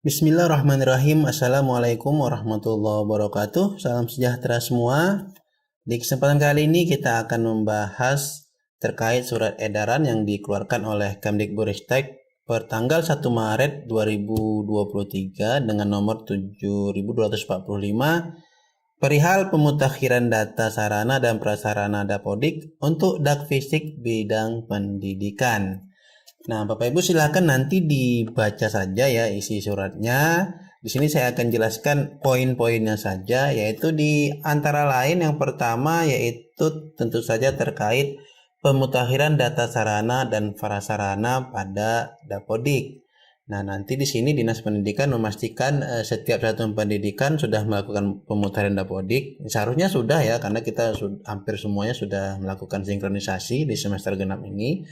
Bismillahirrahmanirrahim. Assalamualaikum warahmatullahi wabarakatuh. Salam sejahtera semua. Di kesempatan kali ini kita akan membahas terkait surat edaran yang dikeluarkan oleh Kemdikbudristek per tanggal 1 Maret 2023 dengan nomor 7245 perihal pemutakhiran data sarana dan prasarana Dapodik untuk Dakfisik bidang pendidikan. Nah, Bapak Ibu silakan nanti dibaca saja ya isi suratnya. Di sini saya akan jelaskan poin-poinnya saja, yaitu di antara lain yang pertama yaitu tentu saja terkait pemutakhiran data sarana dan prasarana pada Dapodik. Nah, nanti di sini Dinas Pendidikan memastikan setiap satuan pendidikan sudah melakukan pemutahiran Dapodik. Seharusnya sudah ya, karena kita hampir semuanya sudah melakukan sinkronisasi di semester genap ini.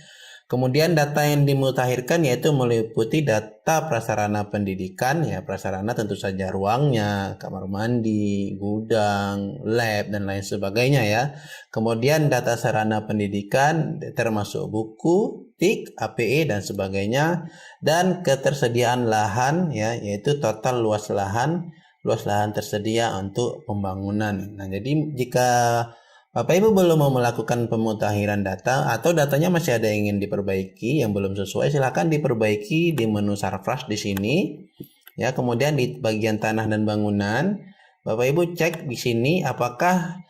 Kemudian data yang dimutakhirkan yaitu meliputi data prasarana pendidikan, ya prasarana tentu saja ruangnya, kamar mandi, gudang, lab, dan lain sebagainya ya. Kemudian data sarana pendidikan termasuk buku, tik, APE, dan sebagainya. Dan ketersediaan lahan ya, yaitu total luas lahan tersedia untuk pembangunan. Nah, jadi jika Bapak Ibu belum mau melakukan pemutakhiran data atau datanya masih ada yang ingin diperbaiki yang belum sesuai, silakan diperbaiki di menu Sarfras di sini. Ya, kemudian di bagian tanah dan bangunan, Bapak Ibu cek di sini apakah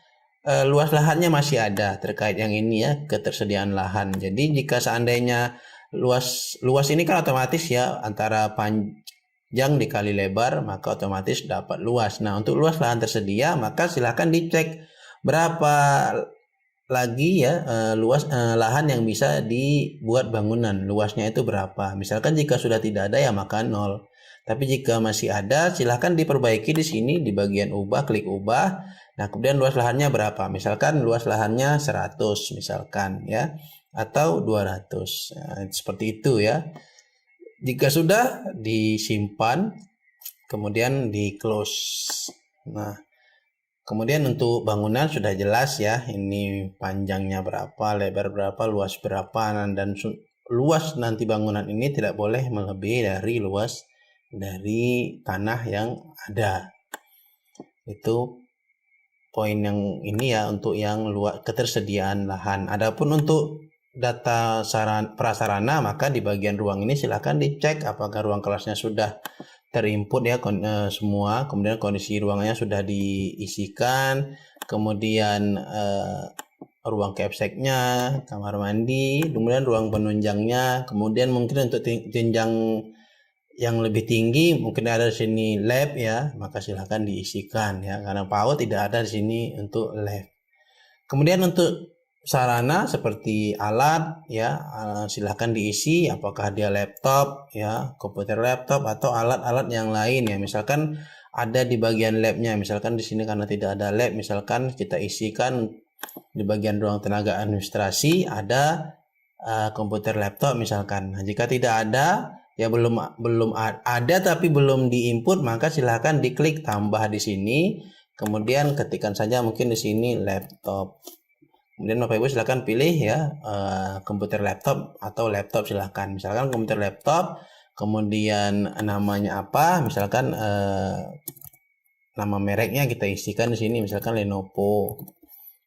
luas lahannya masih ada terkait yang ini ya, ketersediaan lahan. Jadi jika seandainya luas ini kan otomatis ya antara panjang dikali lebar, maka otomatis dapat luas. Nah, untuk luas lahan tersedia, maka silakan dicek berapa lagi ya luas lahan yang bisa dibuat bangunan, luasnya itu berapa. Misalkan jika sudah tidak ada ya maka 0. Tapi jika masih ada silahkan diperbaiki di sini di bagian ubah, klik ubah. Nah, kemudian luas lahannya berapa? Misalkan luas lahannya 100 misalkan ya, atau 200. Nah, seperti itu ya. Jika sudah disimpan kemudian di close. Nah, kemudian untuk bangunan sudah jelas ya, ini panjangnya berapa, lebar berapa, luas berapa, dan luas nanti bangunan ini tidak boleh melebihi dari luas dari tanah yang ada. Itu poin yang ini ya untuk yang luas ketersediaan lahan. Adapun untuk data prasarana, maka di bagian ruang ini silakan dicek apakah ruang kelasnya sudah terinput ya semua, kemudian kondisi ruangannya sudah diisikan, kemudian ruang capseknya, kamar mandi, kemudian ruang penunjangnya, kemudian mungkin untuk jenjang yang lebih tinggi mungkin ada di sini lab ya, maka silahkan diisikan ya, karena PAUD tidak ada di sini untuk lab. Kemudian untuk sarana seperti alat ya, silahkan diisi apakah dia laptop ya, komputer laptop atau alat-alat yang lain ya. Misalkan ada di bagian labnya, misalkan di sini karena tidak ada lab, misalkan kita isikan di bagian ruang tenaga administrasi ada komputer laptop misalkan. Nah, jika tidak ada ya belum ada tapi belum diinput, maka silahkan diklik tambah di sini, kemudian ketikkan saja mungkin di sini laptop. Kemudian Bapak Ibu silakan pilih ya komputer laptop atau laptop, silahkan. Misalkan komputer laptop, kemudian namanya apa, misalkan nama mereknya kita isikan di sini, misalkan Lenovo.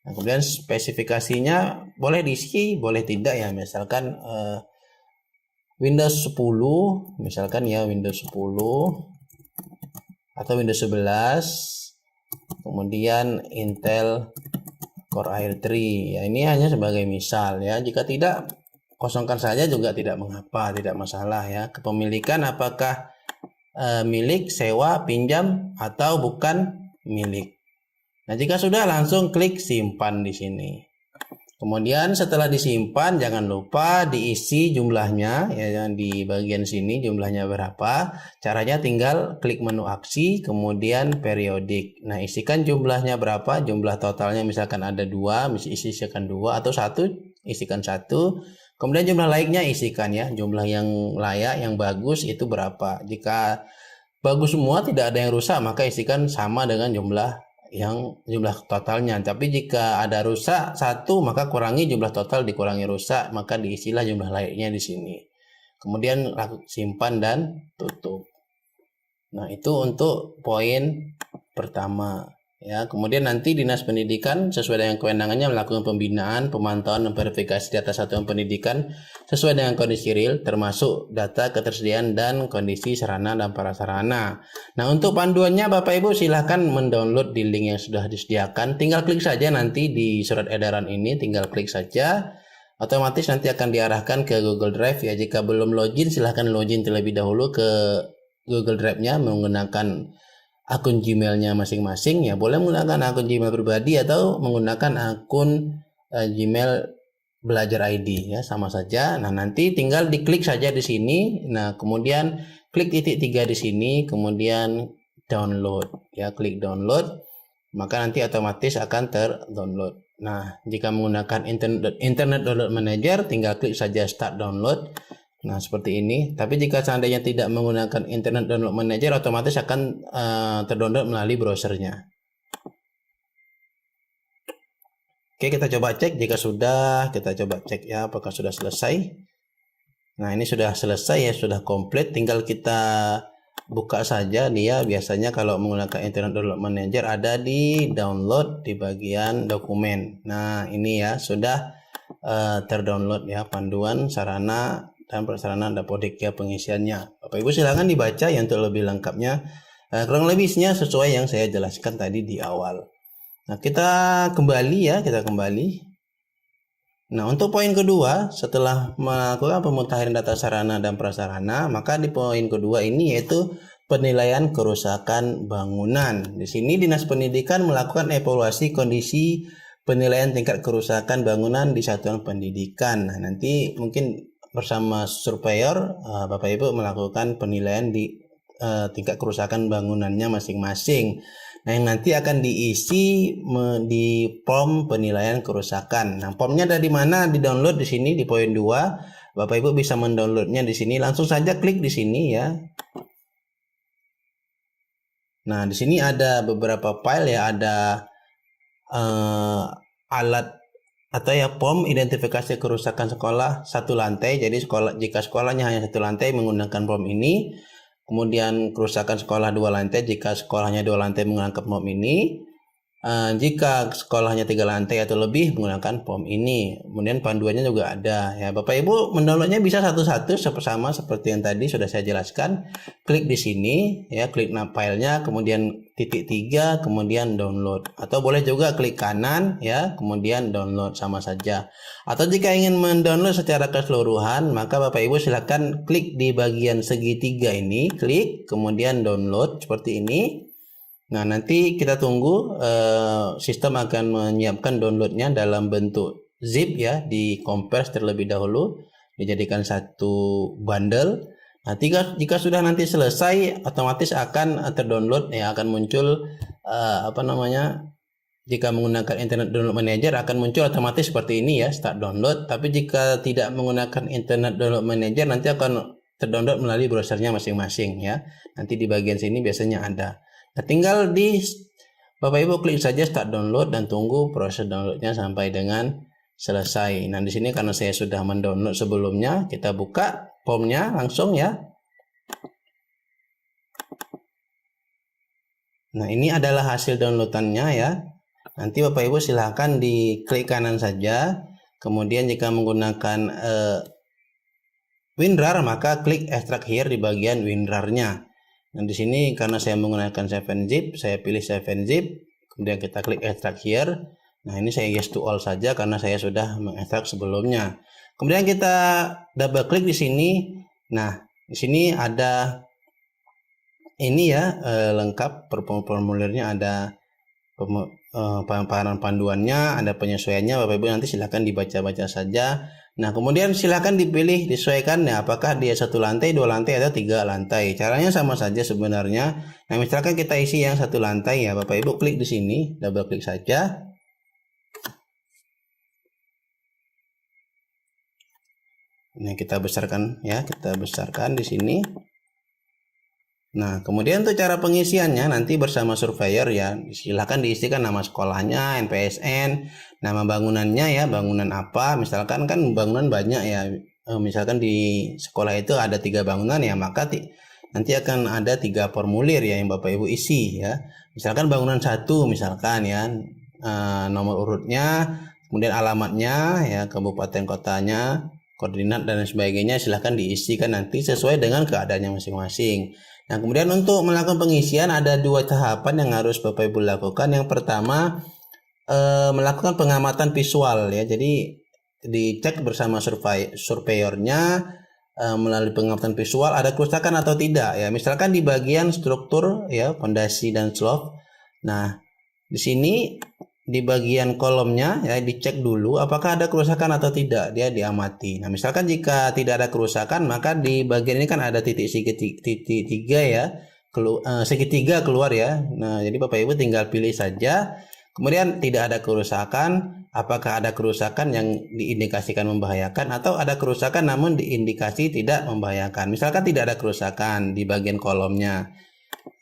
Nah, kemudian spesifikasinya boleh diisi, boleh tidak ya, misalkan Windows 10, misalkan ya Windows 10 atau Windows 11, kemudian Intel Core i3 ya, ini hanya sebagai misal ya. Jika tidak, kosongkan saja juga tidak mengapa, tidak masalah ya. Kepemilikan apakah milik, sewa, pinjam, atau bukan milik. Nah, jika sudah langsung klik simpan di sini. Kemudian setelah disimpan jangan lupa diisi jumlahnya ya, di bagian sini jumlahnya berapa. Caranya tinggal klik menu aksi kemudian periodik. Nah, isikan jumlahnya berapa, jumlah totalnya misalkan ada 2, isikan 2 atau 1, isikan 1. Kemudian jumlah laiknya isikan ya, jumlah yang layak yang bagus itu berapa. Jika bagus semua tidak ada yang rusak maka isikan sama dengan jumlah totalnya. Tapi jika ada rusak 1 maka kurangi jumlah total dikurangi rusak, maka diisilah jumlah layaknya di sini. Kemudian simpan dan tutup. Nah, itu untuk poin pertama. Ya, kemudian nanti Dinas Pendidikan sesuai dengan kewenangannya melakukan pembinaan, pemantauan, dan verifikasi data satuan pendidikan sesuai dengan kondisi real, termasuk data ketersediaan dan kondisi sarana dan prasarana. Nah, untuk panduannya Bapak Ibu silahkan mendownload di link yang sudah disediakan. Tinggal klik saja nanti di surat edaran ini, tinggal klik saja. Otomatis nanti akan diarahkan ke Google Drive ya. Jika belum login, silahkan login terlebih dahulu ke Google Drive-nya menggunakan akun Gmail-nya masing-masing ya, boleh menggunakan akun Gmail pribadi atau menggunakan akun Gmail belajar ID ya, sama saja. Nah, nanti tinggal diklik saja di sini. Nah, kemudian klik titik 3 di sini, kemudian download ya, klik download, maka nanti otomatis akan terdownload. Nah, jika menggunakan Internet Download Manager, tinggal klik saja start download. Nah, seperti ini. Tapi jika seandainya tidak menggunakan Internet Download Manager, otomatis akan terdownload melalui browsernya. Oke, kita coba cek. Jika sudah, kita coba cek ya, apakah sudah selesai. Nah, ini sudah selesai ya, sudah komplit. Tinggal kita buka saja dia. Biasanya kalau menggunakan Internet Download Manager ada di download di bagian dokumen. Nah, ini ya, sudah terdownload ya, panduan sarana dan prasarana dapodik ya, pengisiannya. Bapak Ibu silakan dibaca ya untuk lebih lengkapnya. Kurang lebihnya sesuai yang saya jelaskan tadi di awal. Nah, kita kembali ya, kita kembali. Nah, untuk poin kedua, setelah melakukan pemutahiran data sarana dan prasarana, maka di poin kedua ini yaitu penilaian kerusakan bangunan. Di sini Dinas Pendidikan melakukan evaluasi kondisi penilaian tingkat kerusakan bangunan di satuan pendidikan. Nah, nanti mungkin bersama surveyor Bapak Ibu melakukan penilaian di tingkat kerusakan bangunannya masing-masing. Nah, yang nanti akan diisi di form penilaian kerusakan. Nah, formnya ada di mana? Di-download di sini di poin 2. Bapak Ibu bisa mendownloadnya di sini. Langsung saja klik di sini ya. Nah, di sini ada beberapa file ya, ada alat atau ya form identifikasi kerusakan sekolah satu lantai. Jadi jika sekolahnya hanya satu lantai menggunakan form ini. Kemudian kerusakan sekolah 2 lantai jika sekolahnya 2 lantai menggunakan form ini. Jika sekolahnya 3 lantai atau lebih menggunakan form ini. Kemudian panduannya juga ada ya. Bapak Ibu mendownloadnya bisa satu-satu sama seperti yang tadi sudah saya jelaskan. Klik di sini ya, klik filenya, kemudian titik 3, kemudian download. Atau boleh juga klik kanan ya, kemudian download, sama saja. Atau jika ingin mendownload secara keseluruhan, maka Bapak Ibu silakan klik di bagian segitiga ini, klik, kemudian download seperti ini. Nah, nanti kita tunggu sistem akan menyiapkan downloadnya dalam bentuk zip ya, di compress terlebih dahulu, dijadikan satu bundle. Nah, jika sudah nanti selesai, otomatis akan terdownload ya, akan muncul jika menggunakan Internet Download Manager akan muncul otomatis seperti ini ya, start download. Tapi jika tidak menggunakan Internet Download Manager, nanti akan terdownload melalui browsernya masing-masing ya. Nanti di bagian sini biasanya ada. Nah, tinggal Bapak Ibu klik saja start download dan tunggu proses downloadnya sampai dengan selesai. Nah, di sini karena saya sudah mendownload sebelumnya, kita buka formnya langsung ya. Nah, ini adalah hasil downloadannya ya. Nanti Bapak Ibu silahkan diklik kanan saja. Kemudian jika menggunakan WinRAR, maka klik extract here di bagian WinRAR-nya. Nah, di sini karena saya menggunakan 7-zip, saya pilih 7-zip, kemudian kita klik extract here. Nah, ini saya yes to all saja karena saya sudah mengekstrak sebelumnya. Kemudian kita double klik di sini. Nah, di sini ada ini ya, lengkap formulirnya, ada panduannya, ada penyesuaiannya. Bapak Ibu nanti silahkan dibaca-baca saja. Nah, kemudian silahkan dipilih disesuaikan ya, apakah dia 1 lantai, 2 lantai, atau 3 lantai. Caranya sama saja sebenarnya. Nah, misalkan kita isi yang 1 lantai ya, Bapak Ibu klik di sini, double klik saja. Nah, kita besarkan ya, kita besarkan di sini. Nah, kemudian untuk cara pengisiannya nanti bersama surveyor ya, silahkan diisikan nama sekolahnya, NPSN, nama bangunannya ya, bangunan apa, misalkan kan bangunan banyak ya, misalkan di sekolah itu ada 3 bangunan ya, maka nanti akan ada 3 formulir ya yang Bapak Ibu isi ya. Misalkan bangunan 1 misalkan ya, nomor urutnya, kemudian alamatnya ya, kabupaten kotanya, koordinat dan sebagainya, silahkan diisikan nanti sesuai dengan keadaannya masing-masing. Nah, kemudian untuk melakukan pengisian ada 2 tahapan yang harus Bapak Ibu lakukan. Yang pertama, melakukan pengamatan visual ya. Jadi dicek bersama surveyornya melalui pengamatan visual ada kerusakan atau tidak ya. Misalkan di bagian struktur ya, fondasi dan slope. Nah, di sini di bagian kolomnya ya dicek dulu apakah ada kerusakan atau tidak, dia diamati. Nah, misalkan jika tidak ada kerusakan, maka di bagian ini kan ada titik segitiga ya, segitiga keluar ya. Nah, jadi Bapak Ibu tinggal pilih saja. Kemudian tidak ada kerusakan, apakah ada kerusakan yang diindikasikan membahayakan atau ada kerusakan namun diindikasi tidak membahayakan. Misalkan tidak ada kerusakan di bagian kolomnya,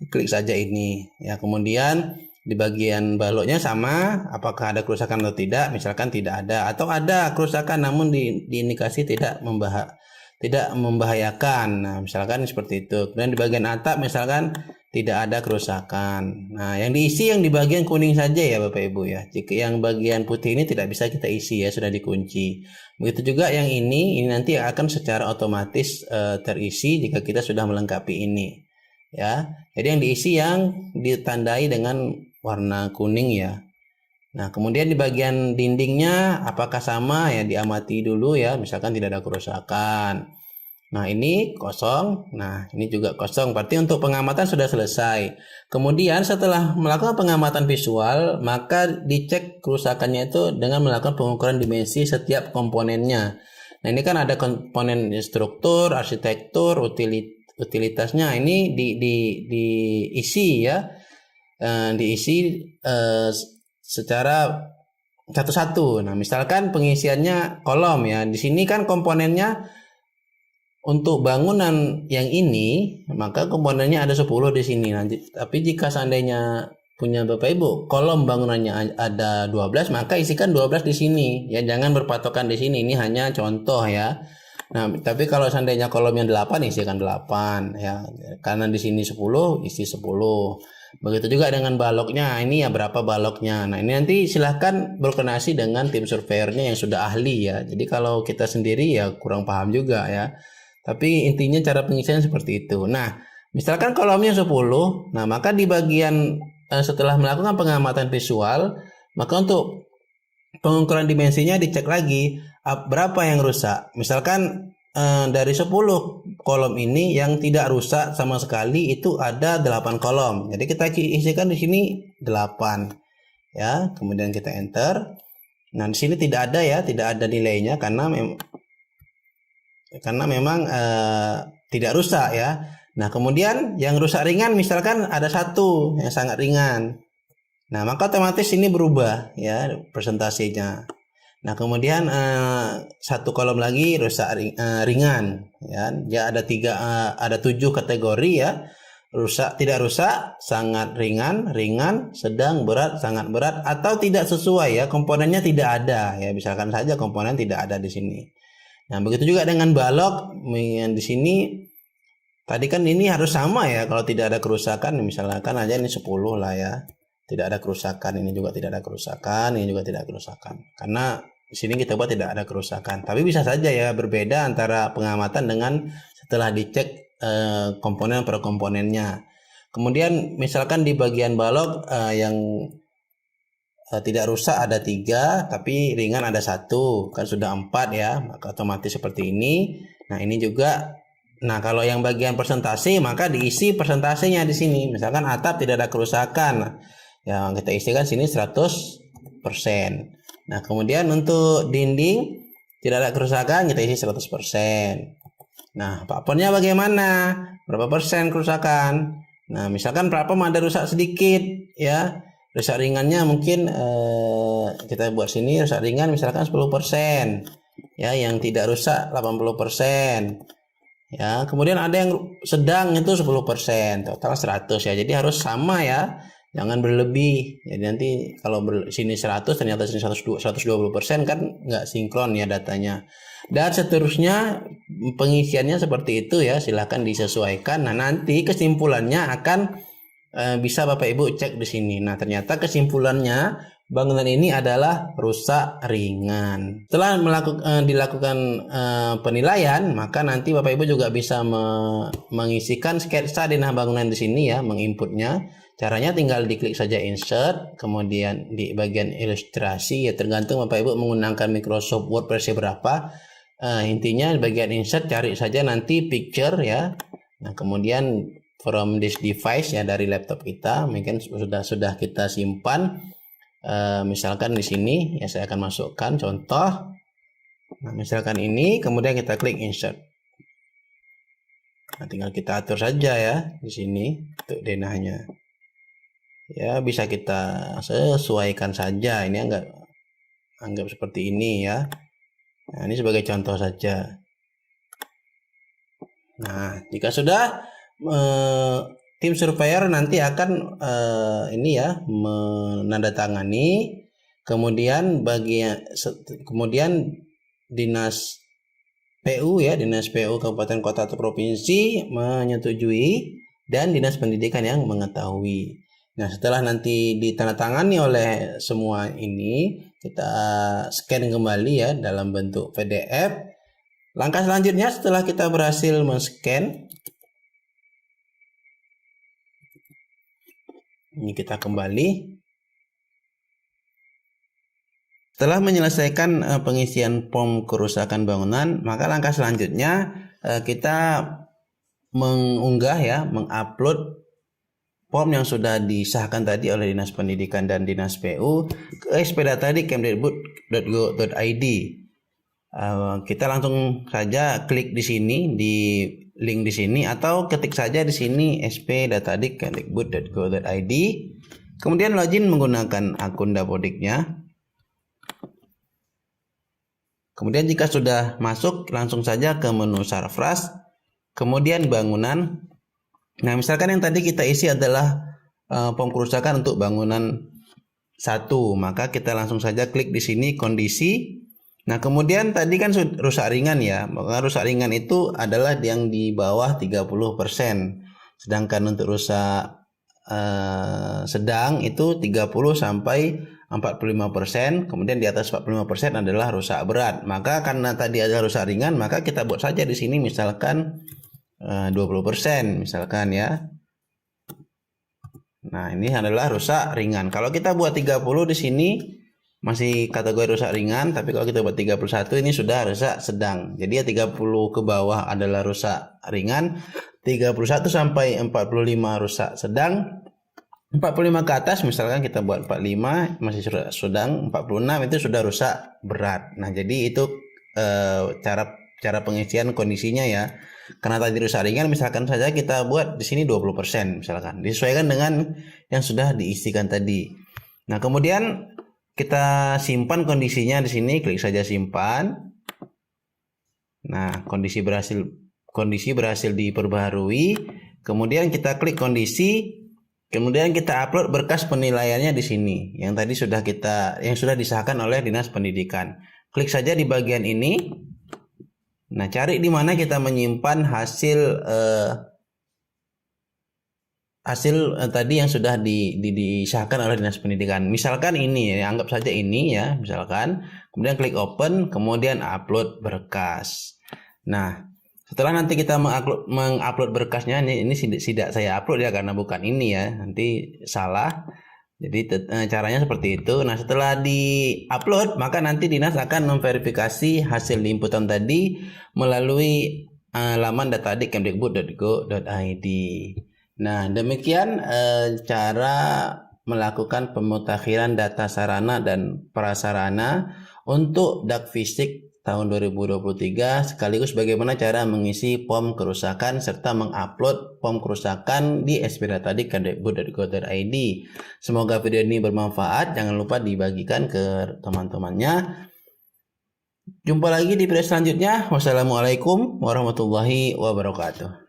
klik saja ini ya. Kemudian di bagian baloknya sama, apakah ada kerusakan atau tidak. Misalkan tidak ada, atau ada kerusakan namun diindikasi tidak membahayakan. Nah, misalkan seperti itu. Kemudian di bagian atap misalkan tidak ada kerusakan. Nah, yang diisi yang di bagian kuning saja ya Bapak Ibu ya. Jika yang bagian putih ini tidak bisa kita isi ya, sudah dikunci. Begitu juga yang ini nanti akan secara otomatis terisi jika kita sudah melengkapi ini ya. Jadi yang diisi yang ditandai dengan warna kuning ya. Nah, kemudian di bagian dindingnya apakah sama ya, diamati dulu ya, misalkan tidak ada kerusakan. Nah, ini kosong. Nah, ini juga kosong. Berarti untuk pengamatan sudah selesai. Kemudian setelah melakukan pengamatan visual, maka dicek kerusakannya itu dengan melakukan pengukuran dimensi setiap komponennya. Nah, ini kan ada komponen struktur, arsitektur, utilitasnya. Ini diisi ya. Diisi secara satu-satu. Nah, misalkan pengisiannya kolom ya. Di sini kan komponennya untuk bangunan yang ini, maka komponennya ada 10 di sini nanti. Tapi jika seandainya punya Bapak Ibu kolom bangunannya ada 12, maka isikan 12 di sini. Ya, jangan berpatokan di sini. Ini hanya contoh ya. Nah, tapi kalau seandainya kolomnya 8, isikan 8 ya. Karena di sini 10, isi 10. Begitu juga dengan baloknya. Ini ya berapa baloknya. Nah, ini nanti silahkan berkoordinasi dengan tim surveyornya yang sudah ahli ya. Jadi kalau kita sendiri ya kurang paham juga ya. Tapi intinya cara pengisian seperti itu. Nah, misalkan kolomnya 10, nah maka di bagian setelah melakukan pengamatan visual, maka untuk pengukuran dimensinya dicek lagi berapa yang rusak. Misalkan dari 10 kolom ini yang tidak rusak sama sekali itu ada 8 kolom. Jadi kita isikan di sini 8. Ya, kemudian kita enter. Nah, di sini tidak ada ya, tidak ada nilainya karena memang tidak rusak ya. Nah, kemudian yang rusak ringan misalkan ada 1 yang sangat ringan. Nah, maka otomatis ini berubah ya presentasinya. Nah, kemudian 1 kolom lagi rusak ringan ya. Dia ada 7 kategori ya. Rusak, tidak rusak, sangat ringan, ringan, sedang, berat, sangat berat, atau tidak sesuai ya, komponennya tidak ada ya. Misalkan saja komponen tidak ada di sini. Nah, begitu juga dengan balok yang di sini. Tadi kan ini harus sama ya, kalau tidak ada kerusakan misalkan aja ini 10 lah ya. Tidak ada kerusakan, ini juga tidak ada kerusakan, ini juga tidak ada kerusakan. Karena di sini kita buat tidak ada kerusakan. Tapi bisa saja ya berbeda antara pengamatan dengan setelah dicek komponen per komponennya. Kemudian misalkan di bagian balok yang tidak rusak ada 3, tapi ringan ada 1, kan sudah 4 ya, maka otomatis seperti ini. Nah, ini juga. Nah, kalau yang bagian persentase maka diisi persentasenya di sini. Misalkan atap tidak ada kerusakan, yang kita isikan sini 100%. Nah, kemudian untuk dinding tidak ada kerusakan, kita isi 100%. Nah, plafonnya bagaimana? Berapa persen kerusakan? Nah, misalkan plafon ada rusak sedikit ya. Rusak ringannya mungkin kita buat sini rusak ringan misalkan 10% ya, yang tidak rusak 80% ya. Kemudian ada yang sedang itu 10%, total 100 ya. Jadi harus sama ya. Jangan berlebih. Jadi nanti kalau sini 100 ternyata sini 120% kan nggak sinkron ya datanya. Dan seterusnya pengisiannya seperti itu ya, silahkan disesuaikan. Nah, nanti kesimpulannya akan bisa Bapak Ibu cek di sini. Nah, ternyata kesimpulannya bangunan ini adalah rusak ringan. Setelah dilakukan penilaian, maka nanti Bapak Ibu juga bisa mengisikan sketsa denah bangunan di sini ya, menginputnya. Caranya tinggal diklik saja insert, kemudian di bagian ilustrasi ya, tergantung Bapak Ibu menggunakan Microsoft Word versi berapa. Intinya di bagian insert cari saja nanti picture ya. Nah, kemudian from this device ya, dari laptop kita, mungkin sudah kita simpan. Misalkan di sini ya, saya akan masukkan contoh. Nah, misalkan ini, kemudian kita klik insert. Nah, tinggal kita atur saja ya di sini untuk denahnya. Ya, bisa kita sesuaikan saja. Ini anggap seperti ini ya. Nah, ini sebagai contoh saja. Nah, jika sudah, tim surveyor nanti akan ini ya, menandatangani, kemudian kemudian dinas PU ya, dinas PU kabupaten kota atau provinsi menyetujui, dan dinas pendidikan yang mengetahui. Nah, setelah nanti ditandatangani oleh semua ini, kita scan kembali ya dalam bentuk PDF. Langkah selanjutnya setelah kita berhasil men-scan, ini kita kembali. Setelah menyelesaikan pengisian form kerusakan bangunan, maka langkah selanjutnya kita mengunggah ya, mengupload form yang sudah disahkan tadi oleh Dinas Pendidikan dan Dinas PU ke spdatadik.kemdikbud.go.id. Kita langsung saja klik di sini, di link di sini, atau ketik saja di sini spdatadik.kemdikbud.go.id. Kemudian login menggunakan akun Dapodiknya. Kemudian jika sudah masuk, langsung saja ke menu Sarfraz, kemudian bangunan. Nah, misalkan yang tadi kita isi adalah form kerusakan untuk bangunan 1, maka kita langsung saja klik di sini kondisi. Nah, kemudian tadi kan rusak ringan ya, maka rusak ringan itu adalah yang di bawah 30%. Sedangkan untuk rusak sedang itu 30 sampai 45%, kemudian di atas 45% adalah rusak berat. Maka karena tadi ada rusak ringan, maka kita buat saja di sini misalkan 20% misalkan ya. Nah, ini adalah rusak ringan. Kalau kita buat 30 di sini masih kategori rusak ringan, tapi kalau kita buat 31 ini sudah rusak sedang. Jadi ya 30 ke bawah adalah rusak ringan, 31 sampai 45 rusak sedang, 45 ke atas misalkan kita buat 45 masih sedang, 46 itu sudah rusak berat. Nah, jadi itu cara pengisian kondisinya ya. Karena tadi rusak ringan, misalkan saja kita buat di sini 20% misalkan, disesuaikan dengan yang sudah diisikan tadi. Nah, kemudian kita simpan kondisinya di sini, klik saja simpan. Nah, kondisi berhasil diperbaharui. Kemudian kita klik kondisi, kemudian kita upload berkas penilaiannya di sini. Yang tadi yang sudah disahkan oleh Dinas Pendidikan. Klik saja di bagian ini. Nah, cari di mana kita menyimpan hasil tadi yang sudah disahkan oleh Dinas Pendidikan. Misalkan ini, anggap saja ini ya, misalkan. Kemudian klik open, kemudian upload berkas. Nah, setelah nanti kita mengupload berkasnya, ini tidak saya upload ya karena bukan ini ya, nanti salah. Jadi caranya seperti itu. Nah, setelah di-upload, maka nanti dinas akan memverifikasi hasil inputan tadi melalui laman datadik.kemdikbud.go.id. Nah, demikian cara melakukan pemutakhiran data sarana dan prasarana untuk Dakfisik tahun 2023, sekaligus bagaimana cara mengisi form kerusakan serta mengupload form kerusakan di spdatadik.kemdikbud.go.id. Semoga video ini bermanfaat. Jangan lupa dibagikan ke teman-temannya. Jumpa lagi di video selanjutnya. Wassalamualaikum warahmatullahi wabarakatuh.